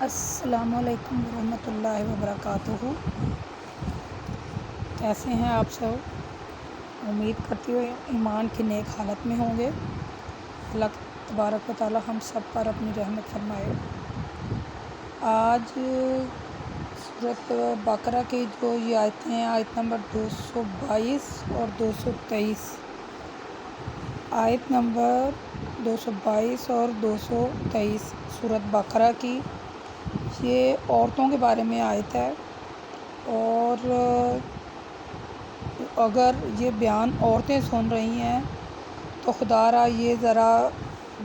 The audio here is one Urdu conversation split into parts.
السلام علیکم ورحمۃ اللہ وبرکاتہ۔ کیسے ہیں آپ سب؟ امید کرتی ہوں ایمان کی نیک حالت میں ہوں گے۔ اللہ تبارک و تعالی ہم سب پر اپنی رحمت فرمائے۔ آج سورۃ بقرہ کی جو یہ آیتیں ہیں، آیت نمبر 222 اور 223، آیت نمبر 222 اور 223 سورۃ بقرہ کی، یہ عورتوں کے بارے میں آیت ہے۔ اور اگر یہ بیان عورتیں سن رہی ہیں تو خدا را یہ ذرا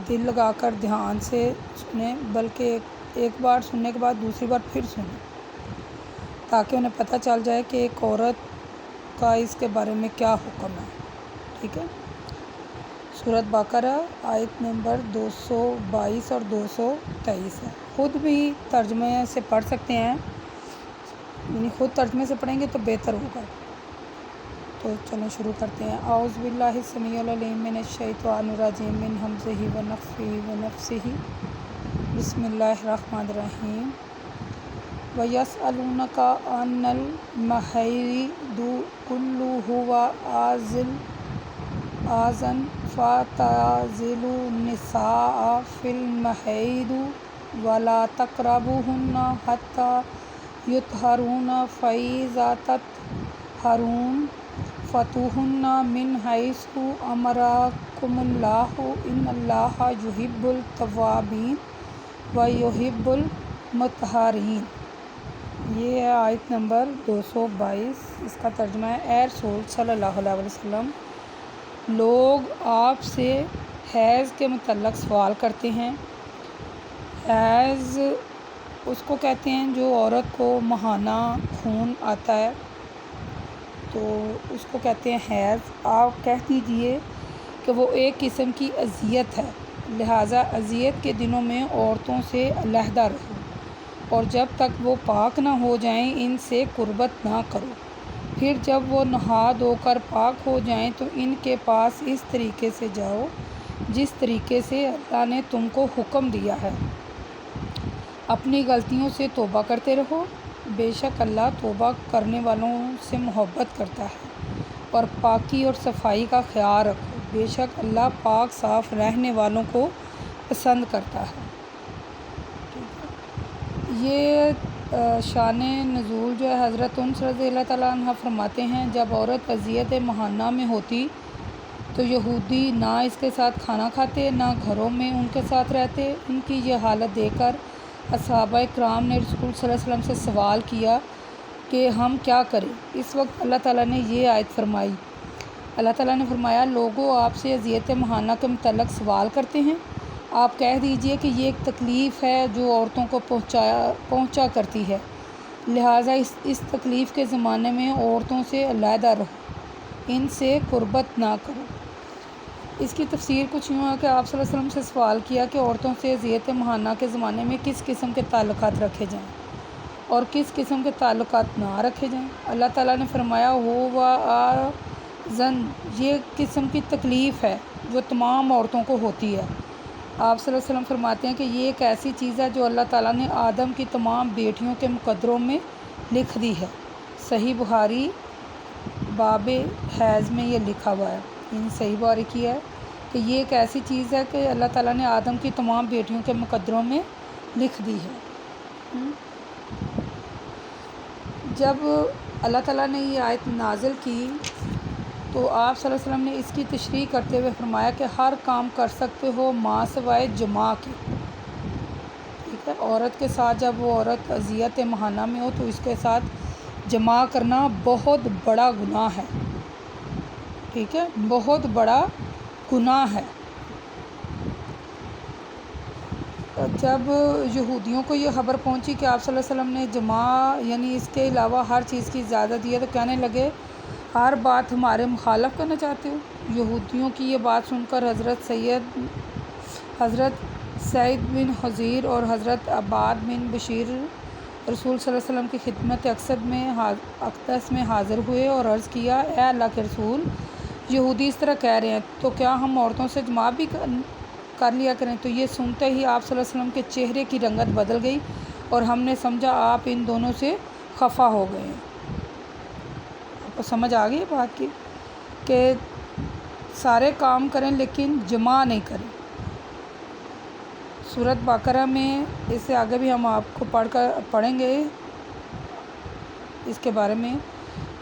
دل لگا کر دھیان سے سنیں، بلکہ ایک بار سننے کے بعد دوسری بار پھر سنیں، تاکہ انہیں پتہ چل جائے کہ ایک عورت کا اس کے بارے میں کیا حکم ہے۔ ٹھیک ہے، سورۃ بقرہ آیت نمبر 222 اور 223 ہے۔ خود بھی ترجمے سے پڑھ سکتے ہیں، یعنی خود ترجمے سے پڑھیں گے تو بہتر ہوگا۔ تو چلیں شروع کرتے ہیں۔ اعوذ باللہ السمیع العلیم من الشیطان الرجیم من ہمزہ ونفخہ ونفثہ، بسم اللہ الرحمن الرحیم۔ وَيَسْأَلُونَكَ عَنِ الْمَحِيضِ قُلْ هُوَ أَذًى فَاعْتَزِلُوا النِّسَاءَ فِي الْمَحِيضِ وَلَا تَقْرَبُوهُنَّ حَتَّى يُطْهَرْنَ فَإِذَا تَطَهَّرْنَ فَأْتُوهُنَّ مِنْ حَيْثُ أَمَرَكُمُ اللَّهُ إِنَّ اللَّهَ يُحِبُّ التَّوَّابِينَ وَيُحِبُّ الْمُتَطَّهِرِينَ۔ یہ ہے آیت نمبر 222۔ اس کا ترجمہ ہے، اے رسول صلی اللہ علیہ وسلم، لوگ آپ سے حیض کے متعلق سوال کرتے ہیں۔ حیض اس کو کہتے ہیں جو عورت کو ماہانہ خون آتا ہے، تو اس کو کہتے ہیں حیض۔ آپ کہہ دیجئے کہ وہ ایک قسم کی اذیت ہے، لہٰذا اذیت کے دنوں میں عورتوں سے علیحدہ رہو، اور جب تک وہ پاک نہ ہو جائیں ان سے قربت نہ کرو۔ پھر جب وہ نہا دھو کر پاک ہو جائیں تو ان کے پاس اس طریقے سے جاؤ جس طریقے سے اللہ نے تم کو حکم دیا ہے۔ اپنی غلطیوں سے توبہ کرتے رہو، بے شک اللہ توبہ کرنے والوں سے محبت کرتا ہے، اور پاکی اور صفائی کا خیال رکھو، بے شک اللہ پاک صاف رہنے والوں کو پسند کرتا ہے۔ یہ شان نزول جو ہے، حضرت انس رضی اللہ تعالیٰ عنہ فرماتے ہیں، جب عورت اذیت ماہانہ میں ہوتی تو یہودی نہ اس کے ساتھ کھانا کھاتے، نہ گھروں میں ان کے ساتھ رہتے۔ ان کی یہ حالت دیکھ کر اصحابہ کرام نے رسول صلی اللہ علیہ وسلم سے سوال کیا کہ ہم کیا کریں؟ اس وقت اللہ تعالیٰ نے یہ آیت فرمائی۔ اللہ تعالیٰ نے فرمایا، لوگوں آپ سے اذیت ماہانہ کے متعلق سوال کرتے ہیں، آپ کہہ دیجئے کہ یہ ایک تکلیف ہے جو عورتوں کو پہنچا کرتی ہے، لہٰذا اس تکلیف کے زمانے میں عورتوں سے علیحدہ رہو، ان سے قربت نہ کرو۔ اس کی تفسیر کچھ یوں ہے کہ آپ صلی اللہ علیہ وسلم سے سوال کیا کہ عورتوں سے اذیت ماہانہ کے زمانے میں کس قسم کے تعلقات رکھے جائیں اور کس قسم کے تعلقات نہ رکھے جائیں۔ اللہ تعالیٰ نے فرمایا، هُوَ أَذًى، یہ قسم کی تکلیف ہے جو تمام عورتوں کو ہوتی ہے۔ آپ صلی اللہ علیہ وسلم فرماتے ہیں کہ یہ ایک ایسی چیز ہے جو اللہ تعالیٰ نے آدم کی تمام بیٹیوں کے مقدروں میں لکھ دی ہے۔ صحیح بخاری باب حیض میں یہ لکھا ہوا ہے، یعنی صحیح بخاری کی ہے کہ یہ ایک ایسی چیز ہے کہ اللہ تعالیٰ نے آدم کی تمام بیٹیوں کے مقدروں میں لکھ دی ہے۔ جب اللہ تعالیٰ نے یہ آیت نازل کی تو آپ صلی اللہ علیہ وسلم نے اس کی تشریح کرتے ہوئے فرمایا کہ ہر کام کر سکتے ہو ماں سوائے جماع کے۔ ٹھیک ہے، عورت کے ساتھ جب وہ عورت اذیت ماہانہ میں ہو تو اس کے ساتھ جماع کرنا بہت بڑا گناہ ہے۔ ٹھیک ہے، بہت بڑا گناہ ہے۔ جب یہودیوں کو یہ خبر پہنچی کہ آپ صلی اللہ علیہ وسلم نے جماع یعنی اس کے علاوہ ہر چیز کی اجازت دی ہے، تو کہنے لگے، ہر بات ہمارے مخالف کرنا چاہتے ہو؟ یہودیوں کی یہ بات سن کر حضرت سعید بن حضیر اور حضرت عباد بن بشیر رسول صلی اللہ علیہ وسلم کی خدمت اقدس میں حاضر ہوئے اور عرض کیا، اے اللہ کے رسول، یہودی اس طرح کہہ رہے ہیں تو کیا ہم عورتوں سے جماع بھی کر لیا کریں؟ تو یہ سنتے ہی آپ صلی اللہ علیہ وسلم کے چہرے کی رنگت بدل گئی اور ہم نے سمجھا آپ ان دونوں سے خفا ہو گئے ہیں۔ آپ کو سمجھ آ گئی بات کی کہ سارے کام کریں لیکن جمع نہیں کریں۔ سورۃ بقرہ میں اس سے آگے بھی ہم آپ کو پڑھیں گے اس کے بارے میں۔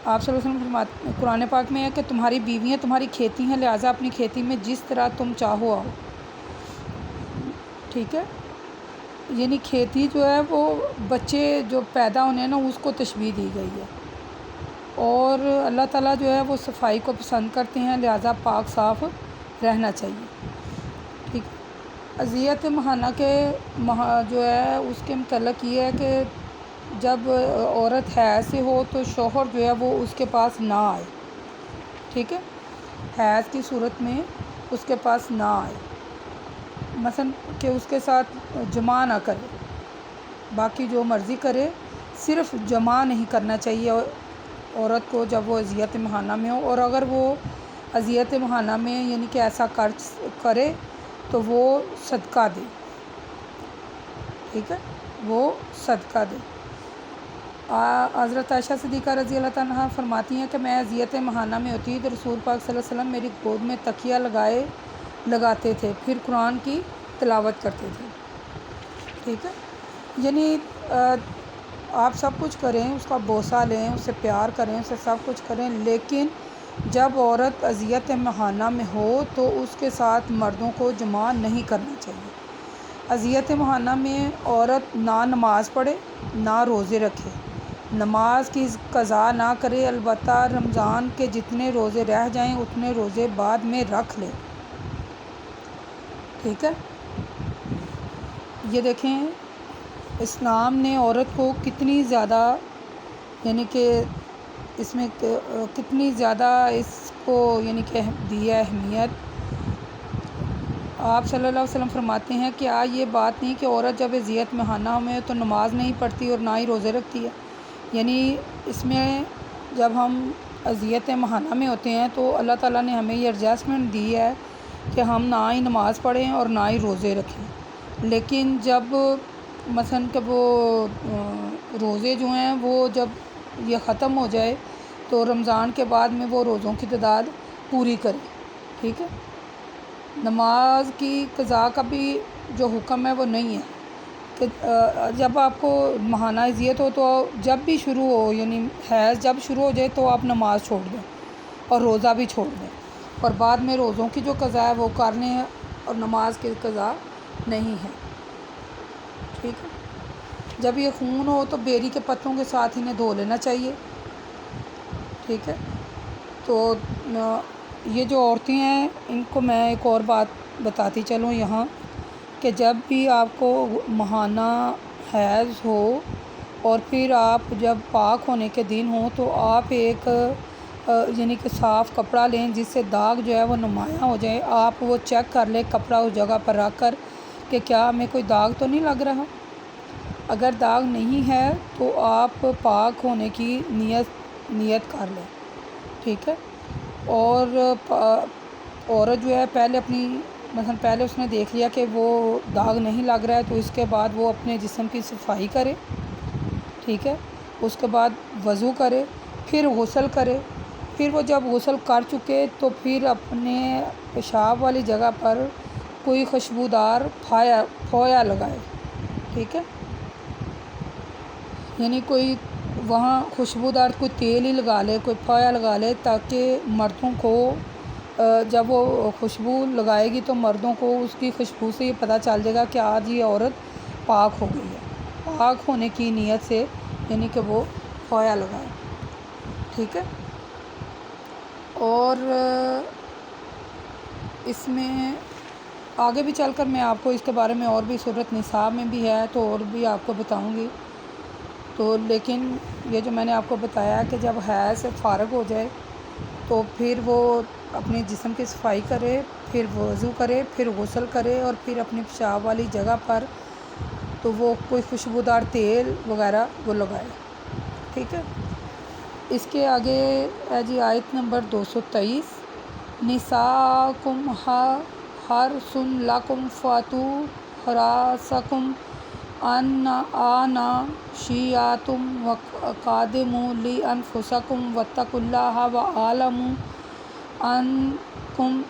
آپ صلی اللہ علیہ وسلم فرماتے قرآن پاک میں ہے کہ تمہاری بیویاں تمہاری کھیتی ہیں، لہٰذا اپنی کھیتی میں جس طرح تم چاہو آؤ۔ ٹھیک ہے، یعنی کھیتی جو ہے وہ بچے جو پیدا ہونے ہیں نا اس کو تشبیہ دی گئی ہے، اور اللہ تعالیٰ جو ہے وہ صفائی کو پسند کرتے ہیں، لہٰذا پاک صاف رہنا چاہیے۔ ٹھیک ہے، اذیت مہانہ کے جو ہے اس کے متعلق یہ ہے کہ جب عورت حیض سے ہو تو شوہر جو ہے وہ اس کے پاس نہ آئے۔ ٹھیک ہے، حیض کی صورت میں اس کے پاس نہ آئے، مثلا کہ اس کے ساتھ جمع نہ کرے، باقی جو مرضی کرے، صرف جمع نہیں کرنا چاہیے عورت کو جب وہ اذیت مہانہ میں ہو۔ اور اگر وہ اذیت مہانہ میں یعنی کہ ایسا کرے تو وہ صدقہ دے۔ ٹھیک ہے، وہ صدقہ دے۔ حضرت عائشہ صدیقہ رضی اللہ تعالیٰ عنہا فرماتی ہیں کہ میں اذیت مہانہ میں ہوتی تو رسول پاک صلی اللہ علیہ وسلم میری گود میں تکیہ لگاتے تھے، پھر قرآن کی تلاوت کرتے تھے۔ ٹھیک ہے، یعنی آپ سب کچھ کریں، اس کا بوسہ لیں، اس سے پیار کریں، اسے سب کچھ کریں، لیکن جب عورت اذیت مہانہ میں ہو تو اس کے ساتھ مردوں کو جمع نہیں کرنا چاہیے۔ اذیت مہانہ میں عورت نہ نماز پڑھے نہ روزے رکھے، نماز کی قضا نہ کرے، البتہ رمضان کے جتنے روزے رہ جائیں اتنے روزے بعد میں رکھ لے۔ ٹھیک ہے، یہ دیکھیں اسلام نے عورت کو کتنی زیادہ یعنی کہ اس میں کتنی زیادہ اس کو یعنی کہ دی ہے اہمیت۔ آپ صلی اللہ علیہ وسلم فرماتے ہیں کہ یہ بات نہیں کہ عورت جب اذیت مہانہ میں تو نماز نہیں پڑھتی اور نہ ہی روزے رکھتی ہے، یعنی اس میں جب ہم اذیت مہانہ میں ہوتے ہیں تو اللہ تعالیٰ نے ہمیں یہ ایڈجسٹمنٹ دی ہے کہ ہم نہ ہی نماز پڑھیں اور نہ ہی روزے رکھیں، لیکن جب مثلا کہ وہ روزے جو ہیں وہ جب یہ ختم ہو جائے تو رمضان کے بعد میں وہ روزوں کی تعداد پوری کرے۔ ٹھیک ہے، نماز کی قضا کا بھی جو حکم ہے وہ نہیں ہے کہ جب آپ کو ماہانہ اذیت ہو تو جب بھی شروع ہو یعنی حیض جب شروع ہو جائے تو آپ نماز چھوڑ دیں اور روزہ بھی چھوڑ دیں، اور بعد میں روزوں کی جو قضا ہے وہ کرنے ہیں اور نماز کی قضا نہیں ہے۔ ٹھیک ہے، جب یہ خون ہو تو بیری کے پتوں کے ساتھ انہیں دھو لینا چاہیے۔ ٹھیک ہے، تو یہ جو عورتیں ہیں ان کو میں ایک اور بات بتاتی چلوں یہاں کہ جب بھی آپ کو ماہانہ حیض ہو اور پھر آپ جب پاک ہونے کے دن ہوں تو آپ ایک یعنی کہ صاف کپڑا لیں جس سے داغ جو ہے وہ نمایاں ہو جائے، آپ وہ چیک کر لیں کپڑا اس جگہ پر رکھ کر کہ کیا ہمیں کوئی داغ تو نہیں لگ رہا۔ اگر داغ نہیں ہے تو آپ پاک ہونے کی نیت کر لیں۔ ٹھیک ہے، اور عورت جو ہے پہلے اس نے دیکھ لیا کہ وہ داغ نہیں لگ رہا ہے تو اس کے بعد وہ اپنے جسم کی صفائی کرے۔ ٹھیک ہے، اس کے بعد وضو کرے، پھر غسل کرے، پھر وہ جب غسل کر چکے تو پھر اپنے پیشاب والی جگہ پر کوئی خوشبودار پھویا لگائے۔ ٹھیک ہے، یعنی کوئی وہاں خوشبودار کوئی تیل ہی لگا لے، کوئی پھویا لگا لے تاکہ مردوں کو جب وہ خوشبو لگائے گی تو مردوں کو اس کی خوشبو سے یہ پتہ چل جائے گا کہ آج یہ عورت پاک ہو گئی ہے، پاک ہونے کی نیت سے یعنی کہ وہ پھویا لگائے۔ ٹھیک ہے، اور اس میں آگے بھی چل کر میں آپ کو اس کے بارے میں اور بھی سورۃ نساء میں بھی ہے تو اور بھی آپ کو بتاؤں گی، تو لیکن یہ جو میں نے آپ کو بتایا کہ جب حیض سے فارغ ہو جائے تو پھر وہ اپنے جسم کی صفائی کرے، پھر وضو کرے، پھر غسل کرے اور پھر اپنی پیشاب والی جگہ پر تو وہ کوئی خوشبودار تیل وغیرہ وہ لگائے۔ ٹھیک ہے، اس کے آگے ہے جی آیت نمبر 223، نساءکم حرث لکم فاتوا حرثکم ان آنا شیاتم وقادموا لانفسکم واتقوا اللہ واعلموا انکم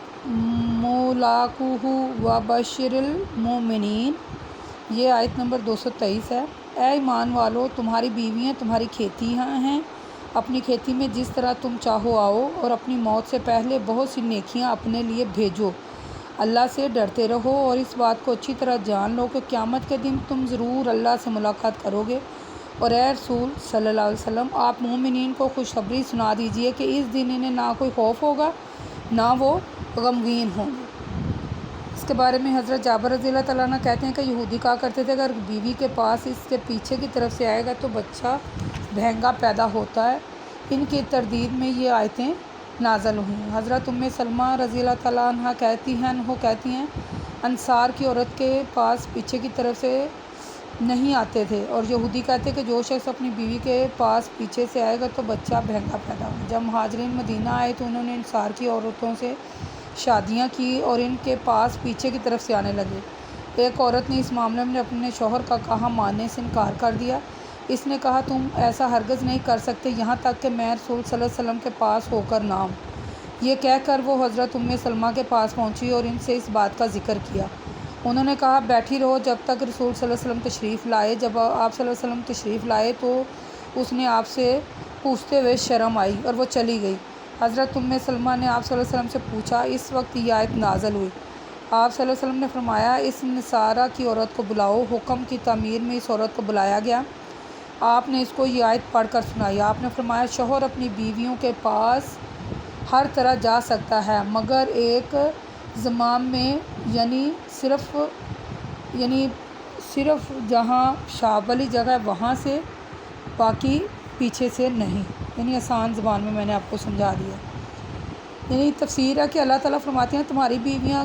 ملاقوہ وبشر المؤمنین۔ یہ آیت نمبر 223 ہے۔ اے ایمان والو، تمہاری بیویاں تمہاری کھیتیاں ہیں، اپنی کھیتی میں جس طرح تم چاہو آؤ، اور اپنی موت سے پہلے بہت سی نیکیاں اپنے لیے بھیجو۔ اللہ سے ڈرتے رہو اور اس بات کو اچھی طرح جان لو کہ قیامت کے دن تم ضرور اللہ سے ملاقات کرو گے۔ اور اے رسول صلی اللہ علیہ وسلم، آپ مومنین کو خوشخبری سنا دیجئے کہ اس دن انہیں نہ کوئی خوف ہوگا نہ وہ غمگین ہوں گے۔ اس کے بارے میں حضرت جابر رضی اللہ تعالیٰ عنہ کہتے ہیں کہ یہودی کہا کرتے تھے اگر بیوی کے پاس اس کے پیچھے کی طرف سے آئے گا تو بچہ بہنگا پیدا ہوتا ہے۔ ان کی تردید میں یہ آیتیں نازل ہوئیں۔ حضرت سلمہ رضی اللہ تعالیٰ عنہ کہتی ہیں انصار کی عورت کے پاس پیچھے کی طرف سے نہیں آتے تھے، اور یہودی کہتے کہ جو شخص اپنی بیوی کے پاس پیچھے سے آئے گا تو بچہ بہنگا پیدا ہوگا۔ جب مہاجرین مدینہ آئے تو انہوں نے انصار کی عورتوں سے شادیاں کی اور ان کے پاس پیچھے کی طرف سے آنے لگے۔ ایک عورت نے اس معاملے میں اپنے شوہر کا کہا ماننے سے انکار کر دیا۔ اس نے کہا تم ایسا ہرگز نہیں کر سکتے یہاں تک کہ میں رسول صلی اللہ علیہ وسلم کے پاس ہو کر نہ آؤں۔ یہ کہہ کر وہ حضرت سلمہ کے پاس پہنچی اور ان سے اس بات کا ذکر کیا۔ انہوں نے کہا بیٹھی رہو جب تک رسول صلی اللہ علیہ وسلم تشریف لائے۔ جب آپ صلی اللہ علیہ وسلم تشریف لائے تو اس نے آپ سے پوچھتے ہوئے شرم آئی اور وہ چلی گئی۔ حضرت سلمہ نے آپ صلی اللہ علیہ وسلم سے پوچھا، اس وقت یہ آیت نازل ہوئی۔ آپ صلی اللہ علیہ وسلم نے فرمایا اس نصارہ کی عورت کو بلاؤ۔ حکم کی تعمیر میں اس عورت کو بلایا گیا۔ آپ نے اس کو یہ آیت پڑھ کر سنائی۔ آپ نے فرمایا شوہر اپنی بیویوں کے پاس ہر طرح جا سکتا ہے مگر ایک زمام میں، یعنی صرف جہاں پیشاب والی جگہ ہے وہاں سے، باقی پیچھے سے نہیں۔ یعنی آسان زبان میں نے آپ کو سمجھا دیا۔ یعنی تفسیر ہے کہ اللہ تعالیٰ فرماتے ہیں تمہاری بیویاں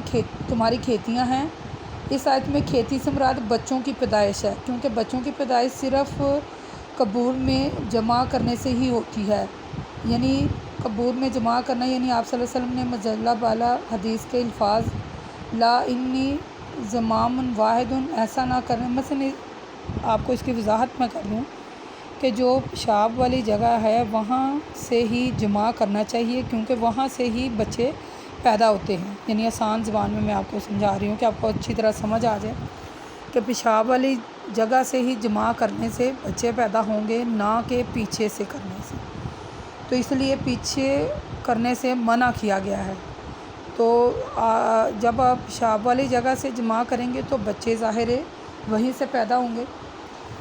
تمہاری کھیتیاں ہیں۔ اس آیت میں کھیتی سے مراد بچوں کی پیدائش ہے، کیونکہ بچوں کی پیدائش صرف قبور میں جمع کرنے سے ہی ہوتی ہے۔ یعنی قبور میں جمع کرنا، یعنی آپ صلی اللہ علیہ وسلم نے مجلہ بالا حدیث کے الفاظ لا انی زمام واحد ایسا نہ کریں۔ مثلا آپ کو اس کی وضاحت میں کر دوں کہ جو پیشاب والی جگہ ہے وہاں سے ہی جمع کرنا چاہیے، کیونکہ وہاں سے ہی بچے پیدا ہوتے ہیں۔ یعنی آسان زبان میں آپ کو سمجھا رہی ہوں کہ آپ کو اچھی طرح سمجھ آ جائے کہ پیشاب والی جگہ سے ہی جمع کرنے سے بچے پیدا ہوں گے، نہ کہ پیچھے سے کرنے سے۔ تو اس لیے پیچھے کرنے سے منع کیا گیا ہے۔ تو جب آپ پیشاب والی جگہ سے جمع کریں گے تو بچے ظاہر ہے وہیں سے پیدا ہوں گے،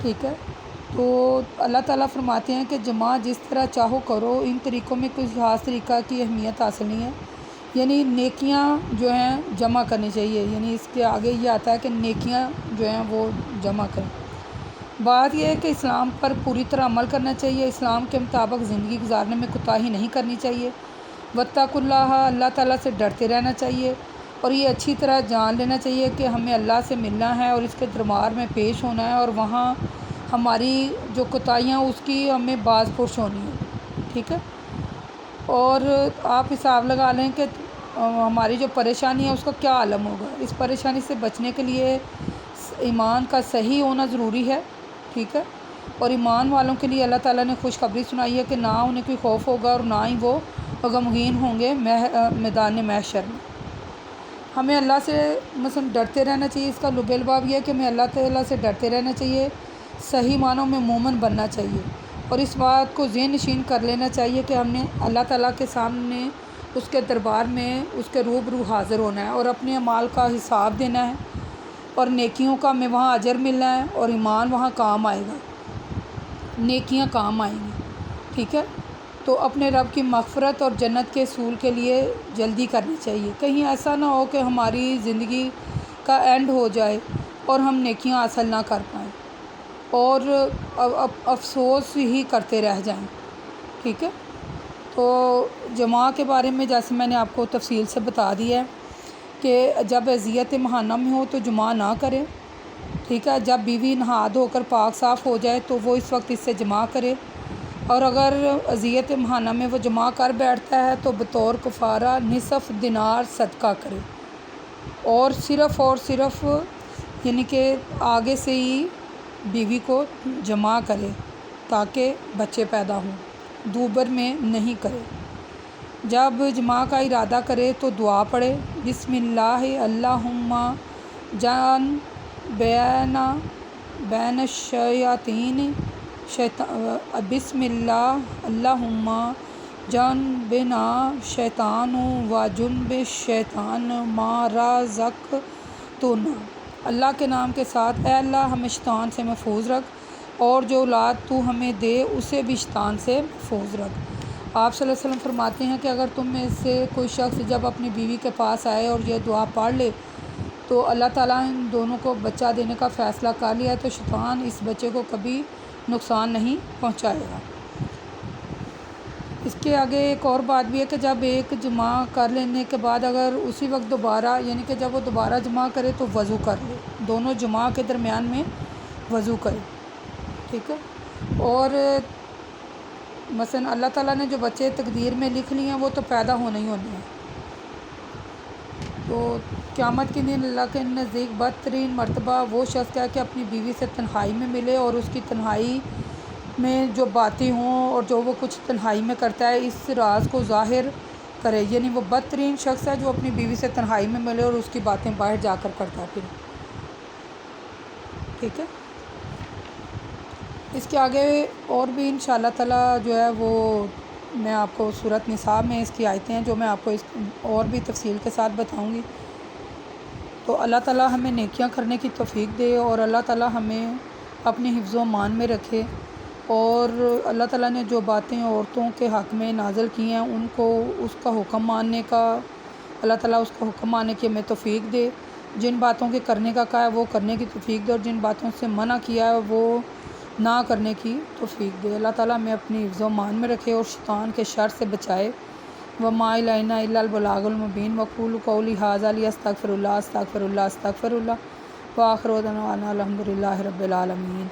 ٹھیک ہے۔ تو اللہ تعالیٰ فرماتے ہیں کہ جمع جس طرح چاہو کرو، ان طریقوں میں کوئی خاص طریقہ کی اہمیت حاصل نہیں ہے۔ یعنی نیکیاں جو ہیں جمع کرنی چاہیے، یعنی اس کے آگے یہ آتا ہے کہ نیکیاں جو ہیں وہ جمع کریں۔ بات یہ ہے کہ اسلام پر پوری طرح عمل کرنا چاہیے، اسلام کے مطابق زندگی گزارنے میں کوتاہی نہیں کرنی چاہیے۔ واتقوا اللہ، اللہ تعالیٰ سے ڈرتے رہنا چاہیے، اور یہ اچھی طرح جان لینا چاہیے کہ ہمیں اللہ سے ملنا ہے اور اس کے دربار میں پیش ہونا ہے، اور وہاں ہماری جو کوتاہیاں اس کی ہمیں باز پرس ہونی ہے، ٹھیک ہے۔ اور آپ حساب لگا لیں کہ ہماری جو پریشانی ہے اس کا کیا عالم ہوگا۔ اس پریشانی سے بچنے کے لیے ایمان کا صحیح ہونا ضروری ہے، ٹھیک ہے۔ اور ایمان والوں کے لیے اللہ تعالیٰ نے خوشخبری سنائی ہے کہ نہ انہیں کوئی خوف ہوگا اور نہ ہی وہ غمگین ہوں گے میدان محشر میں۔ ہمیں اللہ سے مثلا ڈرتے رہنا چاہیے، اس کا لب الباب یہ ہے کہ ہمیں اللہ تعالیٰ سے ڈرتے رہنا چاہیے، صحیح معنوں میں مومن بننا چاہیے، اور اس بات کو ذہن نشین کر لینا چاہیے کہ ہم نے اللہ تعالیٰ کے سامنے اس کے دربار میں اس کے روبرو حاضر ہونا ہے اور اپنے اعمال کا حساب دینا ہے، اور نیکیوں کا ہمیں وہاں اجر ملنا ہے، اور ایمان وہاں کام آئے گا، نیکیاں کام آئیں گی، ٹھیک ہے۔ تو اپنے رب کی مغفرت اور جنت کے حصول کے لیے جلدی کرنی چاہیے۔ کہیں ایسا نہ ہو کہ ہماری زندگی کا اینڈ ہو جائے اور ہم نیکیاں حاصل نہ کر پائیں اور افسوس ہی کرتے رہ جائیں، ٹھیک ہے۔ تو جمع کے بارے میں جیسے میں نے آپ کو تفصیل سے بتا دیا ہے کہ جب اذیت مہانہ میں ہو تو جمع نہ کرے، ٹھیک ہے۔ جب بیوی نہا دھو کر پاک صاف ہو جائے تو وہ اس وقت اس سے جمع کرے، اور اگر اذیت مہانہ میں وہ جمع کر بیٹھتا ہے تو بطور کفارہ نصف دینار صدقہ کرے، اور صرف یعنی کہ آگے سے ہی بیوی کو جمع کرے تاکہ بچے پیدا ہوں، دوبر میں نہیں کرے۔ جب جمع کا ارادہ کرے تو دعا پڑھے، بسم اللہ اللہم جان بین الشیاطین بسم اللہ اللہم جنبنا شیطان و جنب الشیطان ما رزقتنا۔ اللہ کے نام کے ساتھ، اے اللہ ہمیں شیطان سے محفوظ رکھ اور جو اولاد تو ہمیں دے اسے بھی شیطان سے محفوظ رکھ۔ آپ صلی اللہ علیہ وسلم فرماتے ہیں کہ اگر تم میں سے کوئی شخص جب اپنی بیوی کے پاس آئے اور یہ دعا پڑھ لے تو اللہ تعالیٰ ان دونوں کو بچہ دینے کا فیصلہ کر لیا تو شیطان اس بچے کو کبھی نقصان نہیں پہنچائے گا۔ اس کے آگے ایک اور بات بھی ہے کہ جب ایک جمع کر لینے کے بعد اگر اسی وقت دوبارہ، یعنی کہ جب وہ دوبارہ جمع کرے تو وضو کر لے، دونوں جمع کے درمیان میں وضو کرے، ٹھیک ہے۔ اور مثلا اللہ تعالیٰ نے جو بچے تقدیر میں لکھ لیے ہیں وہ تو پیدا ہونے ہی ہونے ہیں، تو قیامت کے دن اللہ کے نزدیک بدترین مرتبہ وہ شخص کیا کہ اپنی بیوی سے تنہائی میں ملے اور اس کی تنہائی میں جو باتیں ہوں اور جو وہ کچھ تنہائی میں کرتا ہے اس راز کو ظاہر کرے، یعنی وہ بدترین شخص ہے جو اپنی بیوی سے تنہائی میں ملے اور اس کی باتیں باہر جا کر کرتا ہے پھر، ٹھیک ہے۔ اس کے آگے اور بھی انشاءاللہ تعالیٰ جو ہے وہ میں آپ کو سورۃ نساء میں اس کی آیتیں ہیں جو میں آپ کو اس اور بھی تفصیل کے ساتھ بتاؤں گی۔ تو اللہ تعالیٰ ہمیں نیکیاں کرنے کی توفیق دے اور اللہ تعالیٰ ہمیں اپنے حفظ و امان میں رکھے، اور اللہ تعالیٰ نے جو باتیں عورتوں کے حق میں نازل کی ہیں ان کو اس کا حکم ماننے کا، اللہ تعالیٰ اس کا حکم ماننے کی ہمیں توفیق دے، جن باتوں کے کرنے کا کہا ہے وہ کرنے کی توفیق دے اور جن باتوں سے منع کیا ہے وہ نہ کرنے کی توفیق دے۔ اللہ تعالیٰ ہمیں اپنی حفظ و امان میں رکھے اور شیطان کے شر سے بچائے۔ وما الینا الا البلاغ المبین وقولوا قولی ھذا استغفر اللہ استغفر اللہ استغفر اللہ وآخر دعوانا الحمد للہ رب العالمین۔